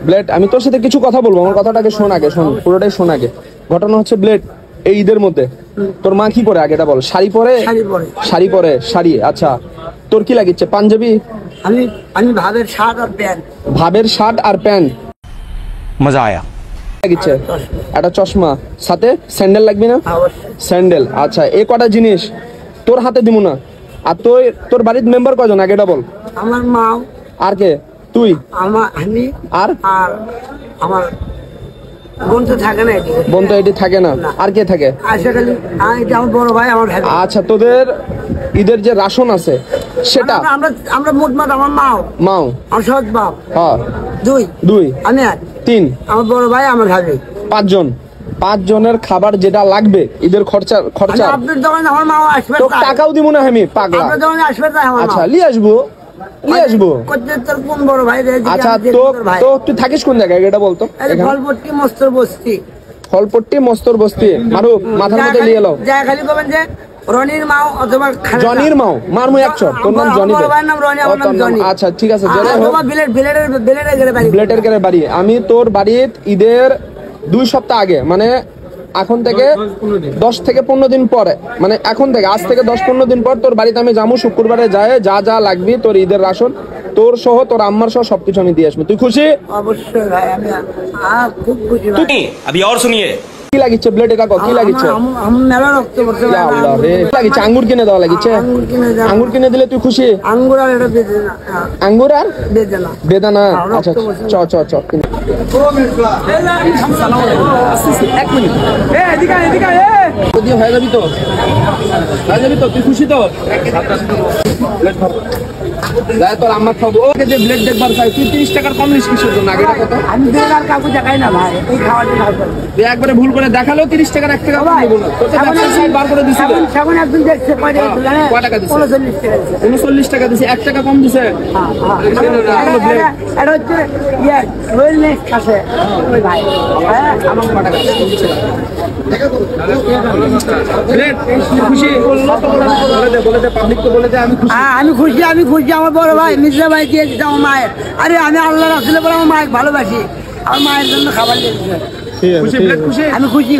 Blade, আমি তোর সাথে কিছু কথা বলবো, আমার কথাটাকে শোন আগে, শোন পুরোটাই শোন আগে। ঘটনা হচ্ছে ব্লেড, এই ঈদের মধ্যে তোর মা কি পরে আগে এটা বল? শাড়ি পরে? শাড়ি পরে, শাড়ি। আচ্ছা, তোর কি লাগিচ্ছে? পাঞ্জাবি? আমি ভাবের শার্ট আর প্যান্ট। ভাবের শার্ট আর প্যান্ট, মজা আয়া। লাগিচ্ছে একটা চশমা, সাথে স্যান্ডেল লাগবে না? স্যান্ডেল। আচ্ছা, এই কটা জিনিস তোর হাতে দিব না। আর তোর বাড়ির মেম্বার কয়জন আগে এটা বল? আমার মা। আর কে? তুই? আমি। আর আমার বোন তো থাকে না। বোন তো এটি থাকে না। আর কে থাকে? আমার বড় ভাই, আমার ভাই। আচ্ছা, তোদের ঈদের যে রাশন আছে সেটা? আমরা মোটমাট আমার মাও আমার সৎ বাপ। হ্যাঁ, দুই। আমি এক, তিন। আমার বড় ভাই, আমার ভাই, পাঁচজন। 5 জনের খাবার যেটা লাগবে ঈদের খরচা। আপনার দোকানে আমার মাও আসবে, তো টাকাও দিব না আমি পাগলা। আপনার দোকানে আসবে। আচ্ছা, নিয়ে আসবো। তোর কোন বড় ভাই? আচ্ছা, তো তুই থাকিস কোন জায়গায় এটা বলতো? ফলপট্টি মস্তর বস্তি। ফলপট্টি মস্তর বস্তি। মারুফ, মাথার মধ্যে নিয়ে এলো। যা খালি বলবেন যে রনির মাও অথবা জনির মাও। মারমু একশো। তোর নাম জনি? আচ্ছা, ঠিক আছে। ব্লেডের গেলে বাড়ি। আমি তোর বাড়ির ঈদের 2 সপ্তাহ আগে, মানে এখন থেকে 10 থেকে 15 দিন পরে, মানে এখন থেকে আজ থেকে 10-15 দিন পর তোর বাড়িতে আমি যাবো। শুক্রবারে যায় যা যা লাগবে তোর ঈদের রাশন, তোর সহ, তোর আম্মার সহ সবকিছু আমি দিয়ে আসবো। তুই খুশি? অবশ্যই ভাই, আমি খুব খুশি। তুমি আবি আর শুনিয়ে কি লাগিচ্ছে ব্লেড? এটা কি লাগিচ্ছে? মেলা রক্ত পড়ছে। লাগিচ্ছে আঙ্গুর কিনে দেওয়া লাগিচ্ছে। আঙ্গুর কিনে দিলে তুই খুশি? আঙ্গুর আর এটা বেদানা। আঙ্গুর আর বেদানা। আচ্ছা, চ এক মিনিট। হয়ে যাবি তো? তুই খুশি তো? তোর আম্মা খাবো। ওকে যে ব্লেড দেখবার চাই, তুই 30 টাকার কম নিস কিসের জন্য? আগে কত? আমি আর কাউকে দেখাই না ভাই, এই খাওয়াটা তুই একবারে ভুল করে দেখালেও 30 টাকার 1 টাকা কম দেবো না। তোকে ব্যবসার সাইড বার করে দিছি। এখন একদিন দেখছে কয় টাকা দিছে? 39 টাকা দিছে। 1 টাকা কম দিছে। এটা হচ্ছে রয়েল নেক্সট আছে ওই ভাই। আমার কয় টাকা ব্লেড? খুশি? বলে দে পাবলিক তো বলে দে আমি খুশি। আমি খুশি। আমার বড় ভাই মির্জা ভাই দিয়ে দিচ্ছে আমার মায়ের। আরে আমি আল্লাহ রাসূলের বলে আমার মায়ের ভালোবাসি, আমার মায়ের জন্য খাবার দিয়েছে। খুশি? আমি খুশি।